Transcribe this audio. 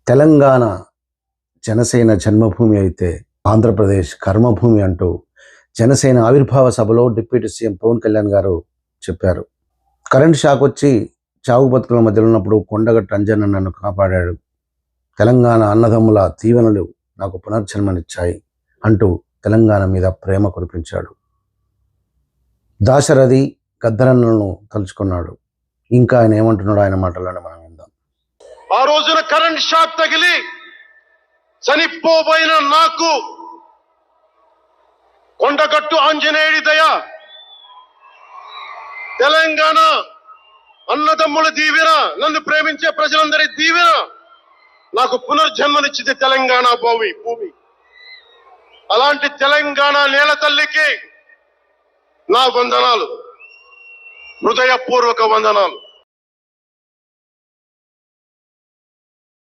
తెలంగాణ జనసేన జన్మభూమి అయితే ఆంధ్రప్రదేశ్ కర్మభూమి అంటూ జనసేన ఆవిర్భావ సభలో డిప్యూటీ సీఎం పవన్ కళ్యాణ్ గారు చెప్పారు. కరెంట్ షాక్ వచ్చి చావు బతుకుల మధ్యలో ఉన్నప్పుడు కొండగట్టు అంజన్న నన్ను కాపాడాడు. తెలంగాణ అన్నదమ్ముల దీవెనలు నాకు పునర్జన్మనిచ్చాయి అంటూ తెలంగాణ మీద ప్రేమ కురిపించాడు. దాశరథి గద్దరన్నలను తలుచుకున్నాడు. ఇంకా ఆయన ఏమంటున్నాడు ఆయన మాటల్లోనే మనం విందాం. ఆ రోజున కరెంట్ షాక్ తగిలి చనిపోబోయిన నాకు కొండగట్టు ఆంజనేయుడి దయ, తెలంగాణ అన్నదమ్ముల దీవెన, నన్ను ప్రేమించే ప్రజలందరి దీవెన నాకు పునర్జన్మనిచ్చింది తెలంగాణ భూమి. అలాంటి తెలంగాణ నేల తల్లికి నా వందనాలు, హృదయపూర్వక వందనాలు.